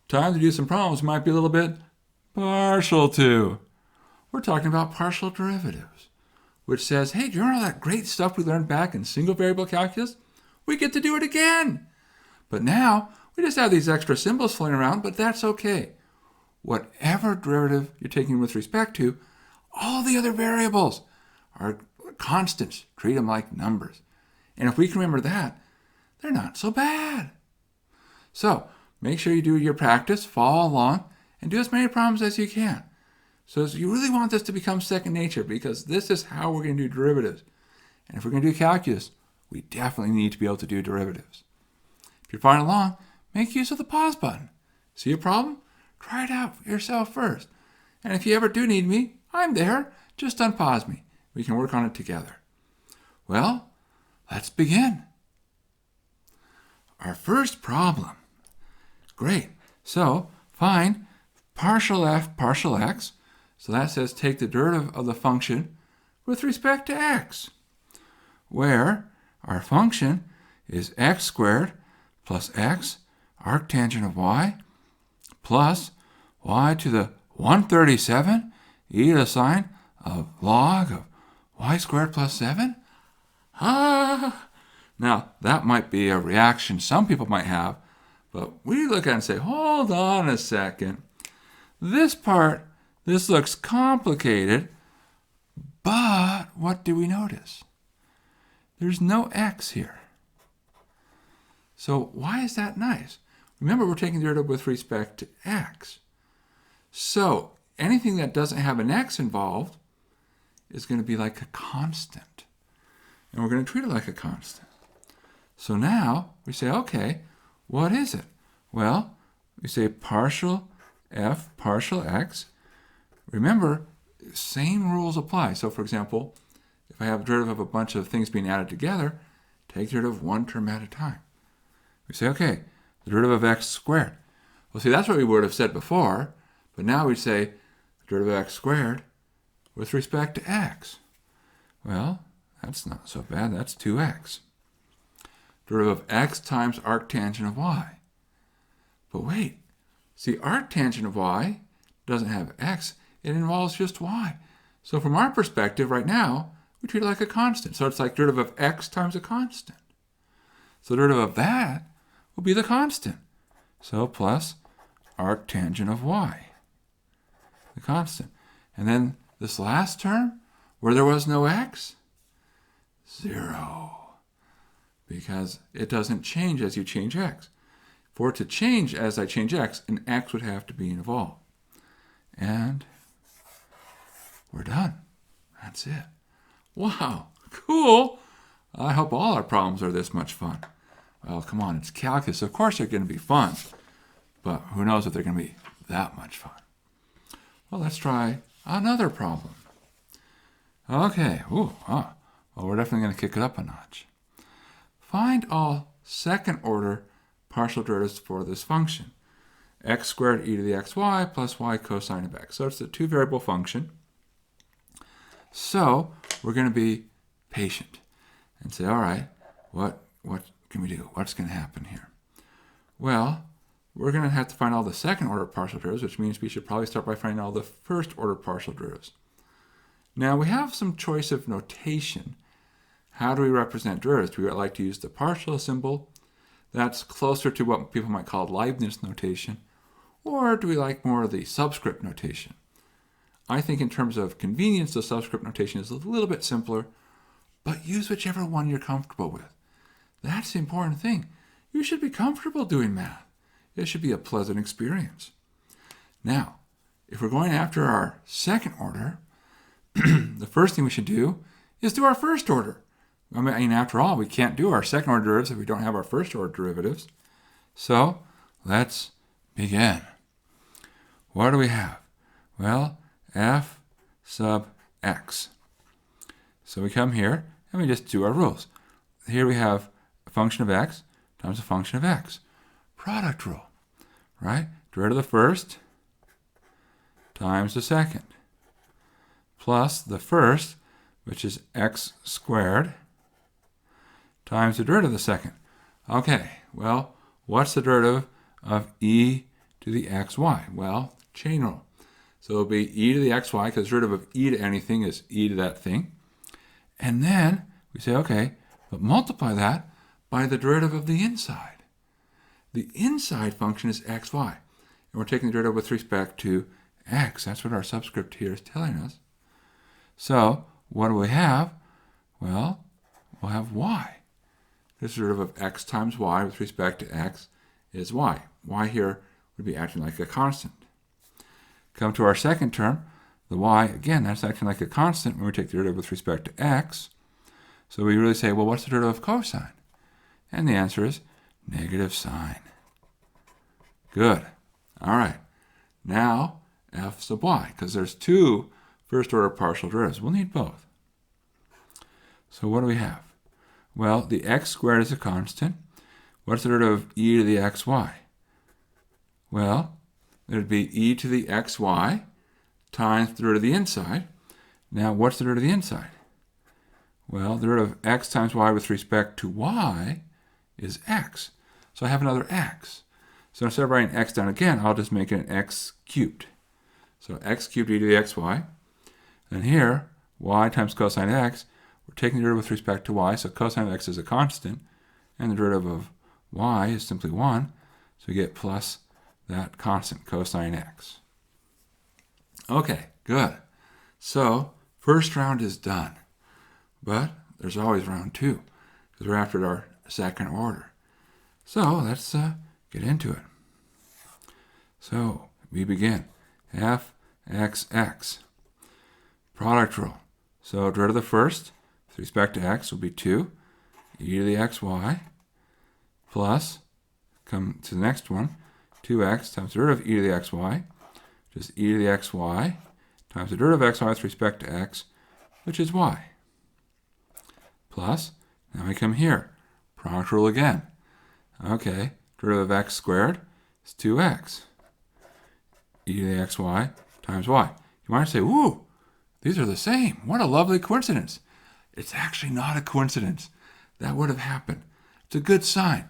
time to do some problems might be a little bit partial to. We're talking about partial derivatives, which says, hey, do you remember all that great stuff we learned back in single variable calculus? We get to do it again. But now we just have these extra symbols floating around, but that's okay. Whatever derivative you're taking with respect to, all the other variables are constants. Treat them like numbers. And if we can remember that, they're not so bad. So make sure you do your practice, follow along, and do as many problems as you can. So you really want this to become second nature, because this is how we're going to do derivatives. And if we're going to do calculus, we definitely need to be able to do derivatives. If you're following along, make use of the pause button. See a problem? Try it out for yourself first. And if you ever do need me, I'm there. Just unpause me. We can work on it together. Well, let's begin. Our first problem. Great. So find partial f partial x. So that says take the derivative of the function with respect to x, where our function is x squared plus x arctangent of y plus y to the 137 e to the sine of log of y squared plus 7? Now, that might be a reaction some people might have, but we look at it and say, hold on a second. This looks complicated, but what do we notice? There's no x here. So why is that nice? Remember, we're taking the derivative with respect to x. So anything that doesn't have an x involved is going to be like a constant. And we're going to treat it like a constant. So now we say, okay, what is it? Well, we say partial f partial x. Remember, same rules apply. So for example, if I have a derivative of a bunch of things being added together, take the derivative of one term at a time. We say, okay, the derivative of x squared. Well, see, that's what we would have said before, but now we say the derivative of x squared with respect to x. Well, that's not so bad. That's 2x. Derivative of x times arctangent of y. But wait, see, arctangent of y doesn't have x. It involves just y. So from our perspective right now, we treat it like a constant. So it's like derivative of x times a constant. So the derivative of that will be the constant. So plus arctangent of y, the constant. And then this last term, where there was no x, 0. Because it doesn't change as you change x. For it to change as I change x, an x would have to be involved. And we're done. That's it. Wow, cool. I hope all our problems are this much fun. Well, come on, it's calculus. Of course they're going to be fun, but who knows if they're going to be that much fun. Well, let's try another problem. Okay, well, we're definitely going to kick it up a notch. Find all second order partial derivatives for this function. X squared e to the xy plus y cosine of x. So it's a two variable function. So we're going to be patient and say, all right, what can we do? What's going to happen here? Well, we're going to have to find all the second order partial derivatives, which means we should probably start by finding all the first order partial derivatives. Now we have some choice of notation. How do we represent derivatives? Do we like to use the partial symbol? That's closer to what people might call Leibniz notation. Or do we like more of the subscript notation? I think in terms of convenience, the subscript notation is a little bit simpler, but use whichever one you're comfortable with. That's the important thing. You should be comfortable doing math. It should be a pleasant experience. Now, if we're going after our second order, the first thing we should do is do our first order. I mean, after all, we can't do our second order derivatives if we don't have our first order derivatives. So let's begin. What do we have? Well, f sub x. So we come here and we just do our rules. Here we have a function of x times a function of x. Product rule, right? Derivative of the first times the second plus the first, which is x squared, times the derivative of the second. Okay, well, what's the derivative of e to to the xy. Well, chain rule. So it'll be e to the xy, because the derivative of e to anything is e to that thing. And then we say, okay, but multiply that by the derivative of the inside. The inside function is xy. And we're taking the derivative with respect to x. That's what our subscript here is telling us. So what do we have? Well, we'll have y. This derivative of x times y with respect to x is y. Y here would be acting like a constant. Come to our second term, the y, again, that's acting like a constant when we take the derivative with respect to x. So we really say, well, what's the derivative of cosine? And the answer is negative sine. Good. All right. Now, f sub y, because there's two first-order partial derivatives. We'll need both. So what do we have? Well, the x squared is a constant. What's the derivative of e to the xy? Well, it would be e to the xy times the derivative of the inside. Now, what's the derivative of the inside? Well, the derivative of x times y with respect to y is x. So I have another x. So instead of writing x down again, I'll just make it an x cubed. So x cubed e to the xy. And here, y times cosine x, we're taking the derivative with respect to y, so cosine of x is a constant, and the derivative of y is simply 1, so we get plus that constant, cosine x. Okay, good. So, first round is done. But there's always round 2, because we're after our second order. So, let's get into it. So, we begin. F, x, x. Product rule. So, derivative of the first, with respect to x, will be 2, e to the xy, plus, come to the next one, 2x times the derivative of e to the xy, which is e to the xy, times the derivative of xy with respect to x, which is y. Plus, now we come here, product rule again. Okay, derivative of x squared is 2x, e to the xy times y. You might say, ooh, these are the same. What a lovely coincidence. It's actually not a coincidence. That would have happened. It's a good sign.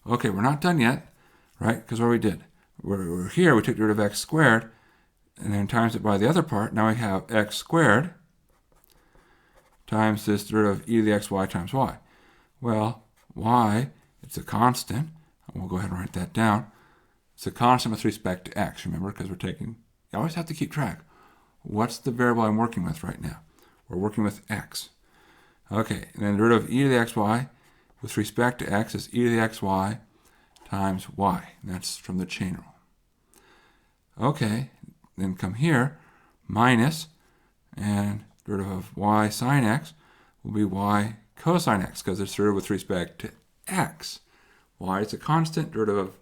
Okay, we're not done yet, right? Because what we did, we're here, we took the derivative of x squared, and then times it by the other part. Now we have x squared times this derivative of e to the xy times y. Well, y, it's a constant. We'll go ahead and write that down. It's a constant with respect to x, remember, because we're taking, you always have to keep track. What's the variable I'm working with right now? We're working with x. Okay, and then the derivative of e to the xy with respect to x is e to the xy times y. And that's from the chain rule. Okay, then come here, minus, and derivative of y sine x will be y cosine x, because it's derivative with respect to x. Y is a constant, derivative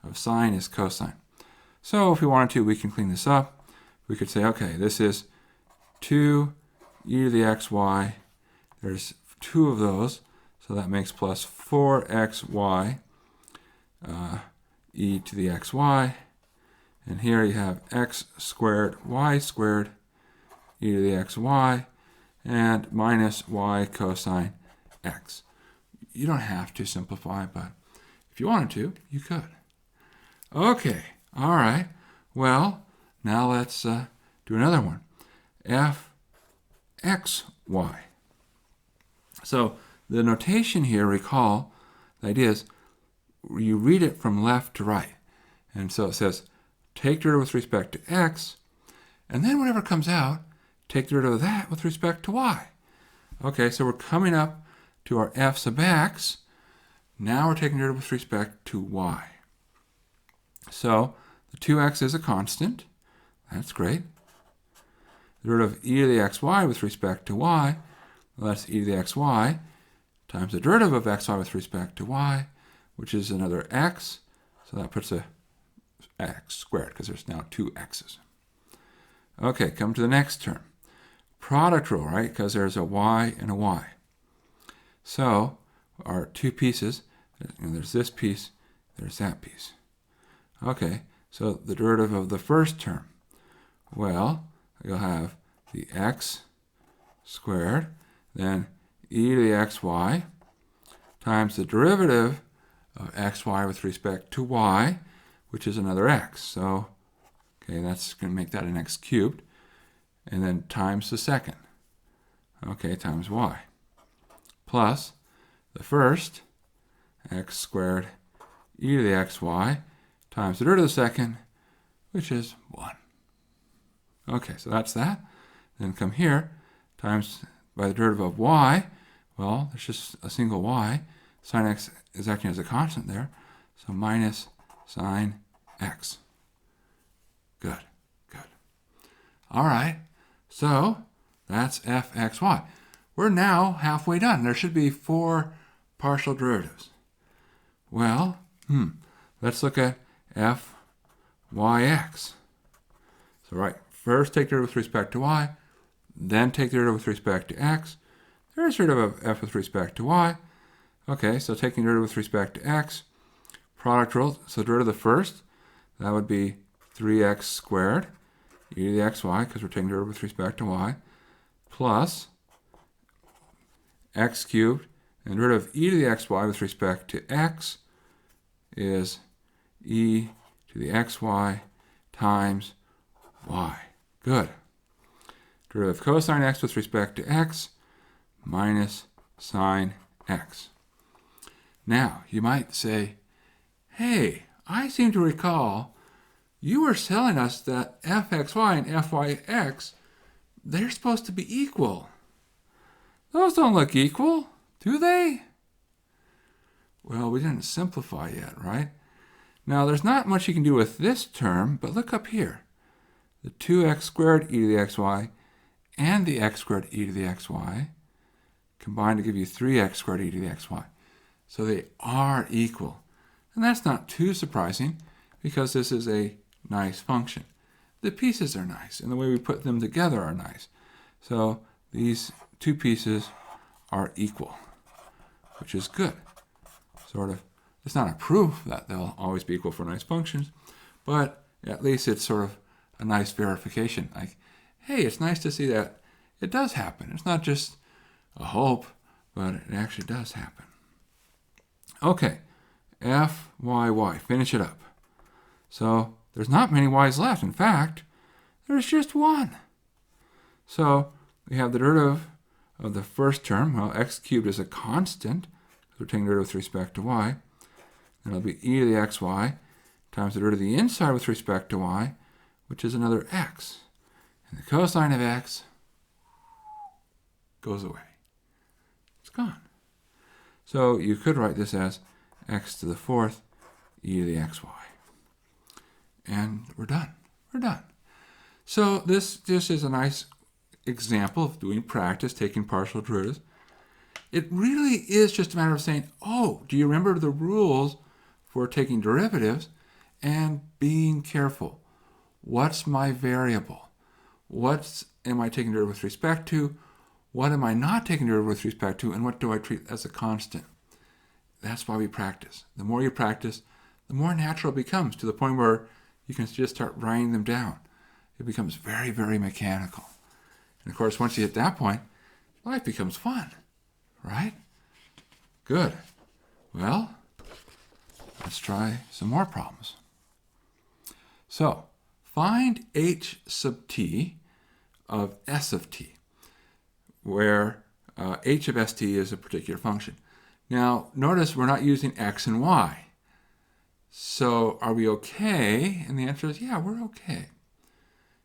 of sine is cosine. So if we wanted to, we can clean this up. We could say, okay, this is 2 e to the xy. There's 2 of those, so that makes plus 4xy e to the xy. And here you have x squared y squared e to the xy and minus y cosine x. You don't have to simplify, but if you wanted to, you could. Okay, all right. Well, now let's do another one. F x y. So the notation here, recall, the idea is you read it from left to right. And so it says, take derivative with respect to x, and then whatever comes out, take derivative of that with respect to y. Okay, so we're coming up to our f sub x. Now we're taking derivative with respect to y. So the 2x is a constant. That's great. The derivative of e to the xy with respect to y, well, that's e to the xy times the derivative of xy with respect to y, which is another x. So that puts a x squared, because there's now 2 x's. Okay, come to the next term. Product rule, right? Because there's a y and a y. So our 2 pieces, there's this piece, there's that piece. Okay, so the derivative of the first term, well, you'll have the x squared, then e to the xy times the derivative of xy with respect to y, which is another x. So, okay, that's going to make that an x cubed. And then times the second. Okay, times y. Plus the first, x squared e to the xy, times the root of the second, which is 1. Okay, so that's that. Then come here, times by the derivative of y. Well, there's just a single y. Sine x is acting as a constant there. So minus sine x. Good, good. All right, so that's fxy. We're now halfway done. There should be 4 partial derivatives. Well, let's look at fyx. So right, first take derivative with respect to y, then take derivative with respect to x. There's derivative of f with respect to y. Okay, so taking derivative with respect to x, product rule, so derivative of the first, that would be 3x squared e to the xy, because we're taking derivative with respect to y, plus x cubed, and the derivative of e to the xy with respect to x is e to the xy times y. Good. Derivative of cosine x with respect to x minus sine x. Now, you might say, hey, I seem to recall you were telling us that fxy and fyx, they're supposed to be equal. Those don't look equal, do they? Well, we didn't simplify yet, right? Now, there's not much you can do with this term, but look up here. The 2x squared e to the xy and the x squared e to the xy combine to give you 3x squared e to the xy. So they are equal. And that's not too surprising because this is a nice function. The pieces are nice, and the way we put them together are nice. So these two pieces are equal, which is good. Sort of, it's not a proof that they'll always be equal for nice functions, but at least it's sort of a nice verification. Like, hey, it's nice to see that it does happen. It's not just a hope, but it actually does happen. Okay, fyy, finish it up. So there's not many y's left. In fact, there's just one. So we have the derivative of the first term. Well, x cubed is a constant. We're taking the derivative with respect to y. Then it'll be e to the xy times the derivative of the inside with respect to y, which is another x. And the cosine of x goes away. It's gone. So you could write this as x to the fourth e to the xy. And we're done. We're done. So this is a nice example of doing practice, taking partial derivatives. It really is just a matter of saying, oh, do you remember the rules for taking derivatives? And being careful. What's my variable? What am I taking derivative with respect to? What am I not taking derivative with respect to? And what do I treat as a constant? That's why we practice. The more you practice, the more natural it becomes, to the point where you can just start writing them down. It becomes very, very mechanical. And of course, once you hit that point, life becomes fun, right? Good. Well, let's try some more problems. So, find h sub t of s of t, where h of st is a particular function. Now, notice we're not using x and y. So, are we okay? And the answer is, yeah, we're okay.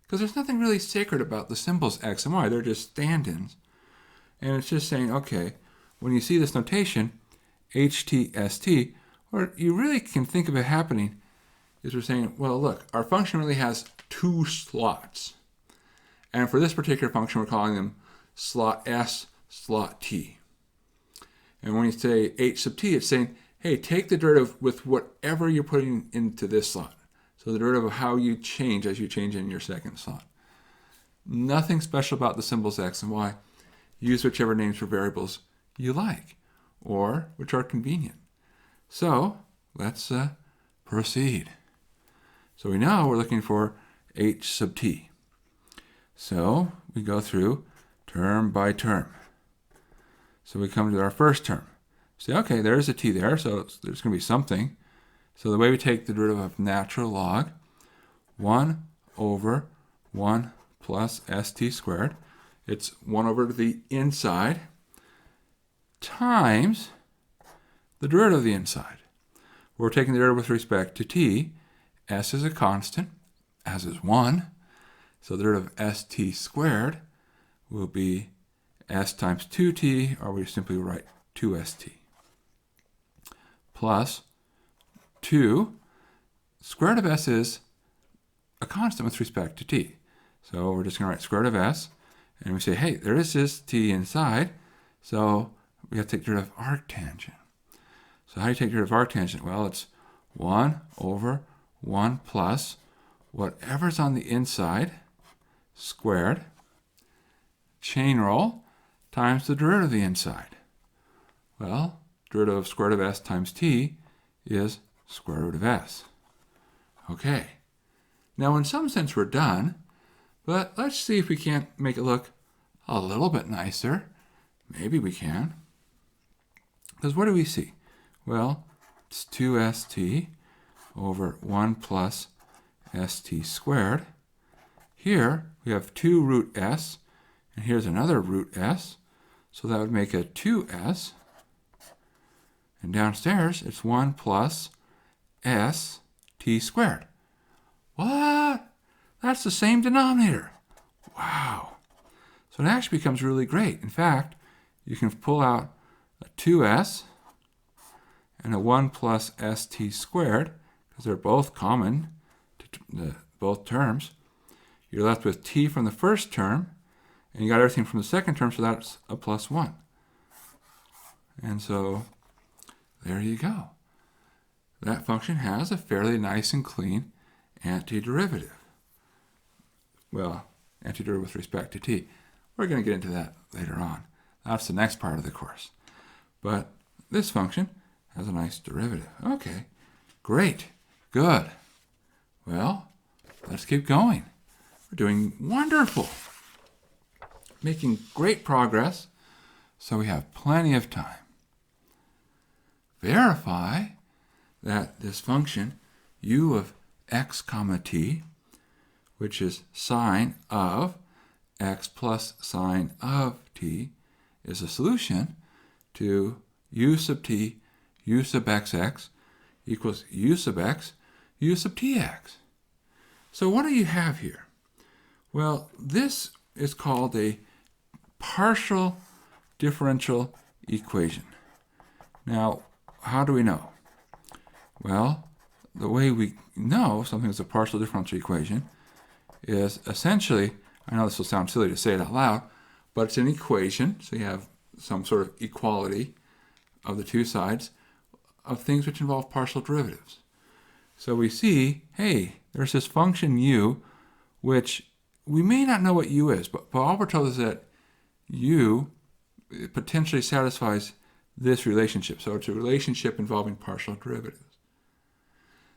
Because there's nothing really sacred about the symbols x and y. They're just stand-ins. And it's just saying, okay, when you see this notation, ht, st, what you really can think of it happening is we're saying, well, look, our function really has 2 slots. And for this particular function, we're calling them slot s, slot t. And when you say h sub t, it's saying, hey, take the derivative with whatever you're putting into this slot. So the derivative of how you change as you change in your second slot. Nothing special about the symbols x and y. Use whichever names for variables you like, or which are convenient. So let's proceed. So we know we're looking for h sub t. So we go through term by term. So we come to our first term. Say, okay, there's a t there, so there's going to be something. So the way we take the derivative of natural log, 1 over 1 plus st squared, it's 1 over to the inside times the derivative of the inside. We're taking the derivative with respect to t. S is a constant, as is 1. So the derivative of st squared will be s times 2t, or we simply write 2st, plus 2. Square root of s is a constant with respect to t. So we're just going to write square root of s, and we say, hey, there is this t inside, so we have to take the derivative of arctangent. So how do you take the derivative of arctangent? Well, it's 1 over 1 plus whatever's on the inside squared, chain rule, times the derivative of the inside. Well, derivative of square root of s times t is square root of s. Okay. Now, in some sense, we're done, but let's see if we can't make it look a little bit nicer. Maybe we can. Because what do we see? Well, it's 2st over 1 plus st squared. Here, we have 2 root s, and here's another root s, so that would make a 2s. And downstairs, it's 1 plus st squared. What? That's the same denominator. Wow. So it actually becomes really great. In fact, you can pull out a 2s and a 1 plus st squared, because they're both common to both terms. You're left with t from the first term, and you got everything from the second term, so that's a plus 1. And so there you go. That function has a fairly nice and clean antiderivative. Well, antiderivative with respect to t. We're going to get into that later on. That's the next part of the course. But this function has a nice derivative. Okay, great, good. Well, let's keep going. We're doing wonderful. Making great progress, so we have plenty of time. Verify that this function, u of x comma t, which is sine of x plus sine of t, is a solution to u sub t, u sub xx equals u sub x, u sub tx. So what do you have here? Well, this is called a partial differential equation. Now, how do we know? Well, the way we know something is a partial differential equation is essentially, I know this will sound silly to say it out loud, but it's an equation, so you have some sort of equality of the two sides of things which involve partial derivatives. So we see, hey, there's this function u, which we may not know what u is, but all we're told is that u potentially satisfies this relationship. So it's a relationship involving partial derivatives.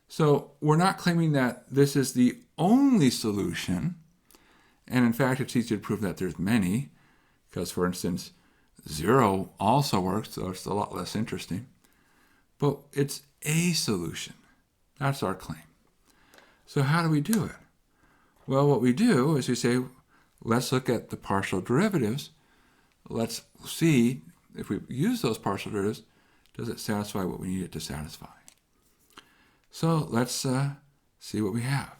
So we're not claiming that this is the only solution, and in fact it's easy to prove that there's many, because for instance 0 also works, so it's a lot less interesting. But it's a solution. That's our claim. So how do we do it? Well, what we do is we say, let's look at the partial derivatives. Let's see if we use those partial derivatives, does it satisfy what we need it to satisfy? So let's see what we have.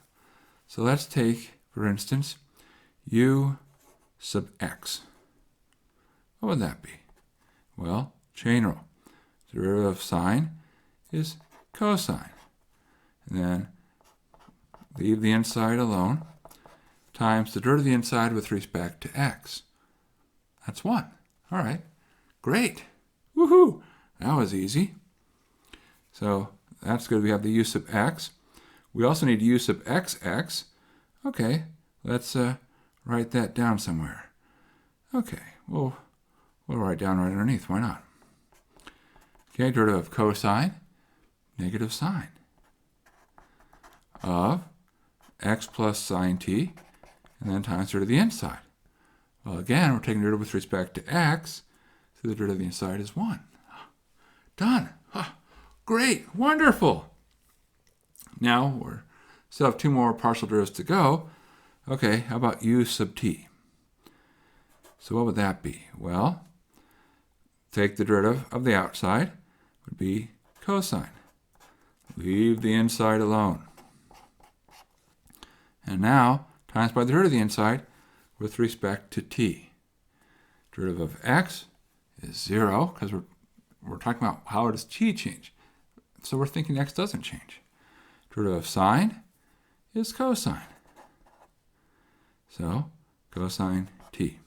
So let's take, for instance, u sub x. What would that be? Well, chain rule. The derivative of sine is cosine. And then leave the inside alone, times the derivative of the inside with respect to x. That's 1. All right, great. Woohoo! That was easy. So that's good. We have the u sub x. We also need u sub xx. Okay, let's write that down somewhere. Okay, we'll write down right underneath. Why not? Okay, derivative of cosine, negative sine of x plus sine t, and then times derivative of the inside. Well, again, we're taking derivative with respect to x, so the derivative of the inside is 1. Done. Great, wonderful. Now we still have two more partial derivatives to go. Okay, how about u sub t? So what would that be? Well, take the derivative of the outside, would be cosine. Leave the inside alone. And now, times by the derivative of the inside with respect to t. Derivative of x is 0, because we're talking about how does t change. So we're thinking x doesn't change. Derivative of sine is cosine. So, cosine t.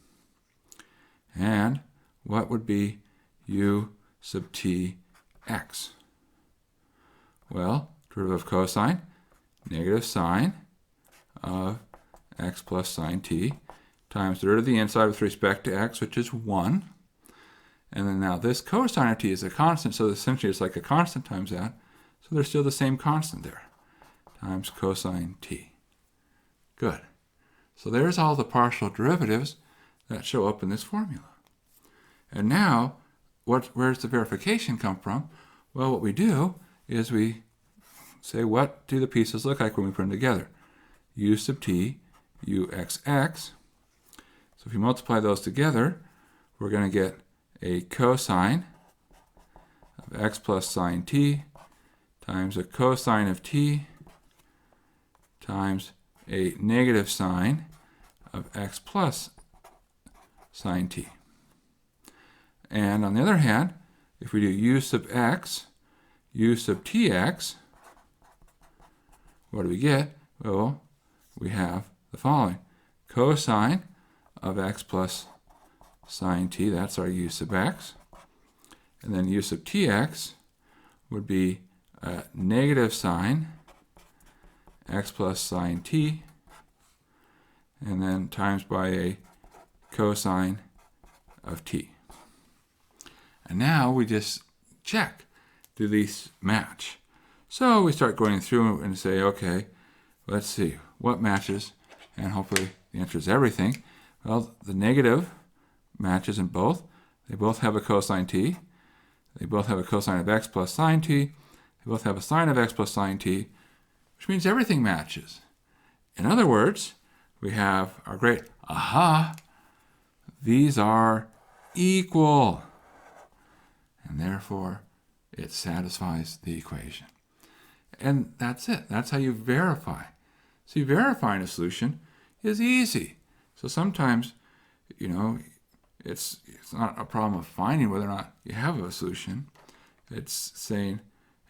And what would be u sub t x? Well, derivative of cosine, negative sine of x plus sine t, times the derivative of the inside with respect to x, which is 1. And then now this cosine of t is a constant, so essentially it's like a constant times that. So there's still the same constant there, times cosine t. Good. So there's all the partial derivatives that show up in this formula. And now, where's the verification come from? Well, what we do is we say, what do the pieces look like when we put them together? U sub t, uxx. So if you multiply those together, we're going to get a cosine of x plus sine t times a cosine of t times a negative sine of x plus sine t. And on the other hand, if we do u sub x, u sub tx, what do we get? Well, we have the following. Cosine of x plus sine t, that's our u sub x. And then u sub tx would be a negative sine x plus sine t, and then times by a cosine of t. And now we just check, do these match? So we start going through and say, okay, let's see what matches, and hopefully the answer is everything. Well, the negative matches in both. They both have a cosine t. They both have a cosine of x plus sine t. They both have a sine of x plus sine t, which means everything matches. In other words, we have our great aha, these are equal. And therefore, it satisfies the equation. And that's it. That's how you verify. See, verifying a solution is easy. So sometimes, it's not a problem of finding whether or not you have a solution. It's saying,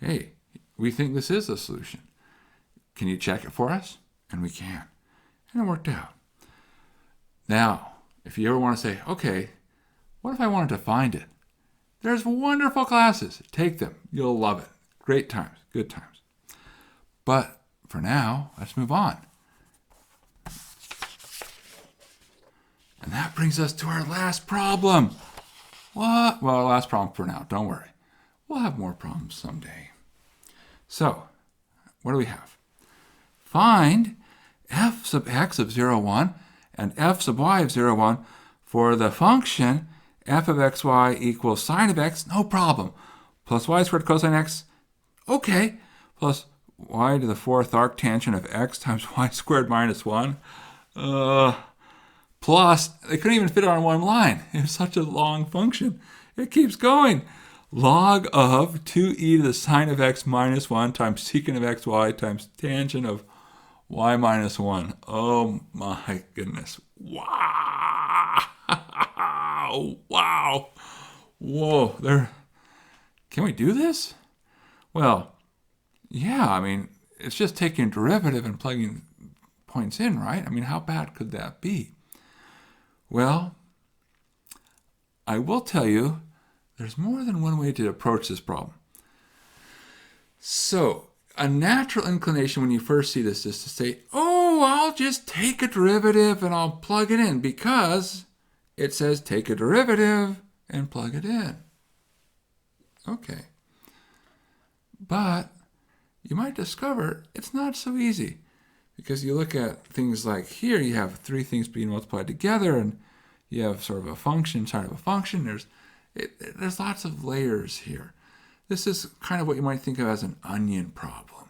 hey, we think this is a solution. Can you check it for us? And we can. And it worked out. Now, if you ever want to say, okay, what if I wanted to find it? There's wonderful classes. Take them. You'll love it. Great times. Good times. But for now, let's move on. And that brings us to our last problem. What? Well, last problem for now. Don't worry. We'll have more problems someday. So, what do we have? Find f sub x of 0, 1 and f sub y of 0, 1 for the function f of xy equals sine of x, no problem. Plus y squared cosine x, okay. Plus y to the fourth arctangent of x times y squared minus 1. Plus, they couldn't even fit it on one line. It's such a long function. It keeps going. Log of 2e to the sine of x minus 1 times secant of xy times tangent of y minus 1. Oh my goodness. Wow. Wow. Whoa. Can we do this? Well, yeah, it's just taking a derivative and plugging points in, right? How bad could that be? Well, I will tell you, there's more than one way to approach this problem. So, a natural inclination when you first see this is to say, oh, I'll just take a derivative and I'll plug it in because it says take a derivative and plug it in. Okay. But you might discover it's not so easy because you look at things like here, you have three things being multiplied together and you have sort of a function inside of a function. There's lots of layers here. This is kind of what you might think of as an onion problem.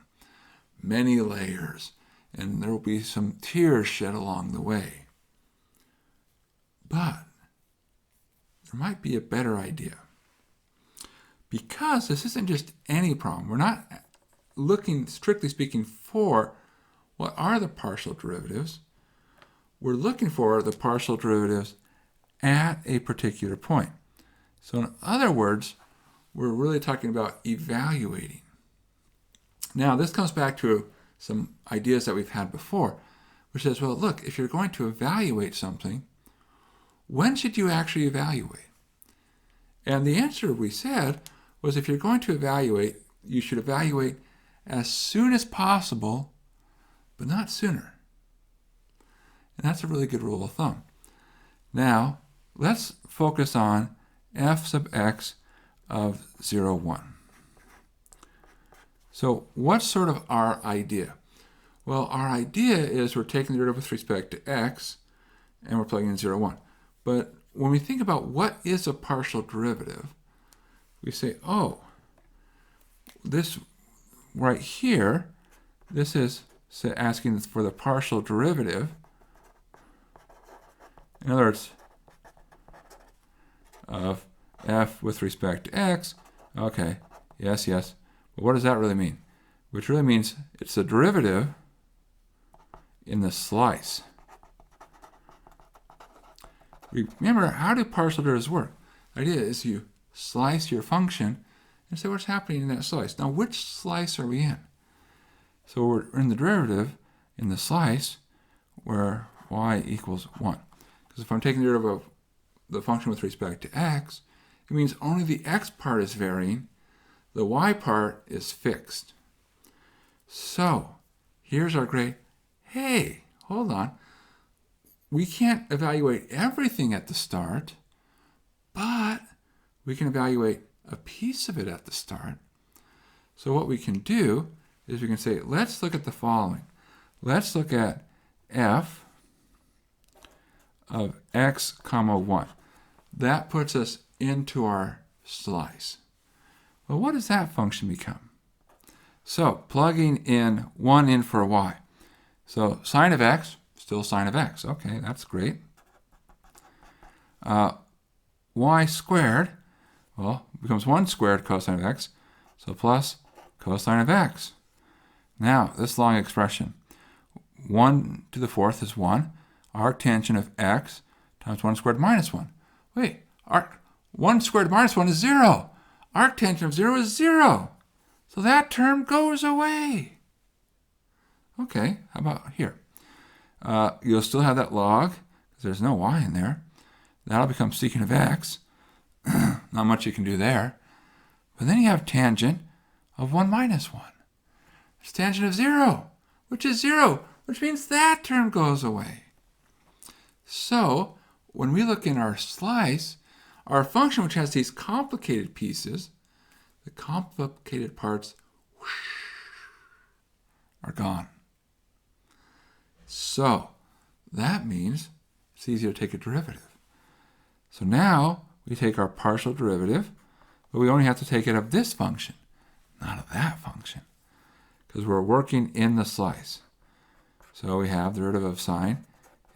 many layers, and there will be some tears shed along the way. But there might be a better idea. Because this isn't just any problem. We're not looking, strictly speaking, for what are the partial derivatives. We're looking for the partial derivatives at a particular point. So in other words, we're really talking about evaluating. Now, this comes back to some ideas that we've had before, which says, well, look, if you're going to evaluate something, when should you actually evaluate? And the answer we said was if you're going to evaluate, you should evaluate as soon as possible, but not sooner. And that's a really good rule of thumb. Now, let's focus on f sub x of 0, 1. So what's sort of our idea? Well, our idea is we're taking the derivative with respect to x, and we're plugging in 0, 1. But when we think about what is a partial derivative, we say, oh, this right here, this is asking for the partial derivative. In other words, of f with respect to x. Okay, yes. But what does that really mean? Which really means it's the derivative in the slice. Remember, how do partial derivatives work? The idea is you slice your function and say what's happening in that slice. Now, which slice are we in? So we're in the derivative in the slice where y equals 1. Because if I'm taking the derivative of the function with respect to x, it means only the x part is varying, the y part is fixed. So here's our great, hey, hold on. We can't evaluate everything at the start, but we can evaluate a piece of it at the start. So what we can do is we can say, let's look at the following. Let's look at f of x comma 1. That puts us into our slice. Well, what does that function become? So plugging in 1 in for a y. So sine of x, still sine of x. Okay, that's great. Y squared, well, becomes 1 squared cosine of x, so plus cosine of x. Now, this long expression, 1 to the fourth is 1. Arctangent of x times 1 squared minus 1. Wait, 1 squared minus 1 is 0. Arctangent of 0 is 0. So that term goes away. Okay, how about here? You'll still have that log, because there's no y in there. That'll become secant of x. Not much you can do there. But then you have tangent of 1 minus 1. It's tangent of 0, which is 0, which means that term goes away. So when we look in our slice, our function, which has these complicated pieces, the complicated parts are gone. So that means it's easier to take a derivative. So now we take our partial derivative, but we only have to take it of this function, not of that function, because we're working in the slice. So we have the derivative of sine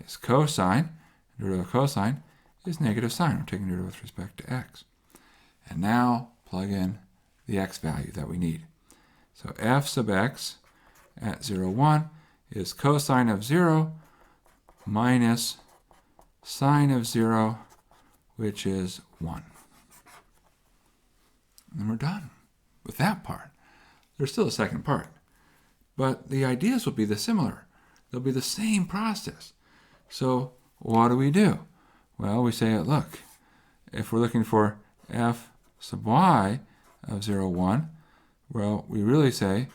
is cosine, the derivative of cosine is negative sine. We're taking the derivative with respect to x. And now plug in the x value that we need. So f sub x at 0, 1 is cosine of 0 minus sine of 0, which is 1. And we're done with that part. There's still a second part, but the ideas will be similar. They'll be the same process. So what do? Well, we say, look, if we're looking for f sub y of 0, 1, well, we really say,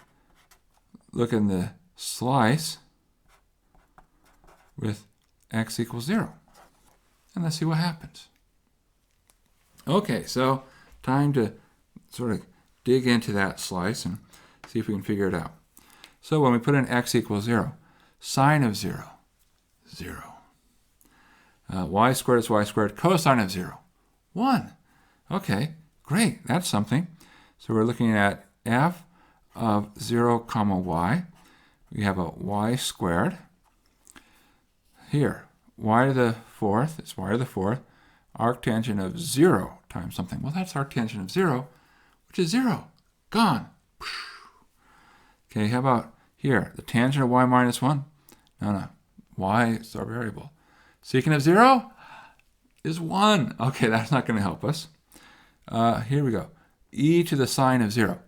look in the slice with x equals 0. And let's see what happens. Okay, so time to sort of dig into that slice and see if we can figure it out. So when we put in x equals 0, sine of 0, 0. Y squared is y squared, cosine of 0, 1. Okay, great, that's something. So we're looking at f of 0 comma y. we have a y squared. Here, y to the fourth is y to the fourth. Arctangent of 0 times something. Well, that's arctangent of 0, which is 0. Gone. Okay, how about here? The tangent of y minus 1? No. Y is our variable. Secant of 0 is 1. Okay, that's not going to help us. Here we go. E to the sine of 0.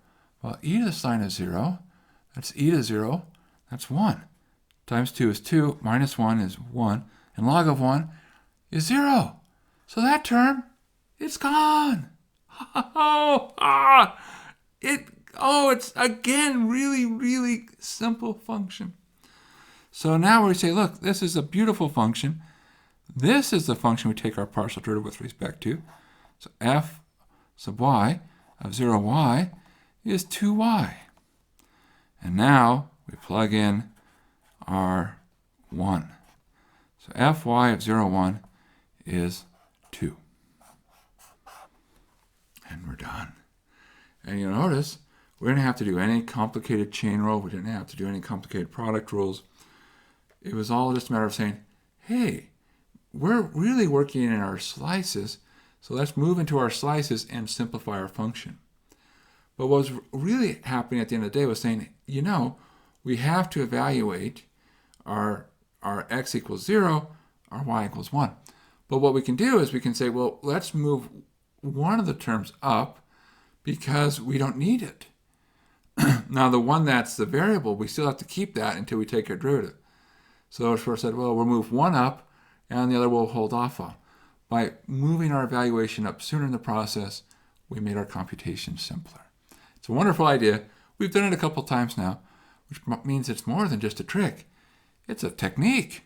Well, e to the sine of 0, that's e to 0, that's 1. Times 2 is 2, minus 1 is 1, and log of 1 is 0. So that term, it's gone. It's again really, really simple function. So now we say, look, this is a beautiful function. This is the function we take our partial derivative with respect to. So f sub y of 0y is 2y. And now we plug in our 1. So fy of 0,1 is 2. And we're done. And you'll notice we didn't have to do any complicated chain rule. We didn't have to do any complicated product rules. It was all just a matter of saying, hey, we're really working in our slices, so let's move into our slices and simplify our function. But what was really happening at the end of the day was saying, we have to evaluate our x equals 0, our y equals 1. But what we can do is we can say, well, let's move one of the terms up because we don't need it. Now, the one that's the variable, we still have to keep that until we take our derivative. So Schur said, well, we'll move one up and the other we'll hold off on. By moving our evaluation up sooner in the process, we made our computation simpler. It's a wonderful idea. We've done it a couple times now, which means it's more than just a trick. It's a technique.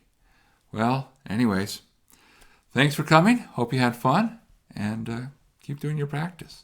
Well, anyways, thanks for coming. Hope you had fun, and keep doing your practice.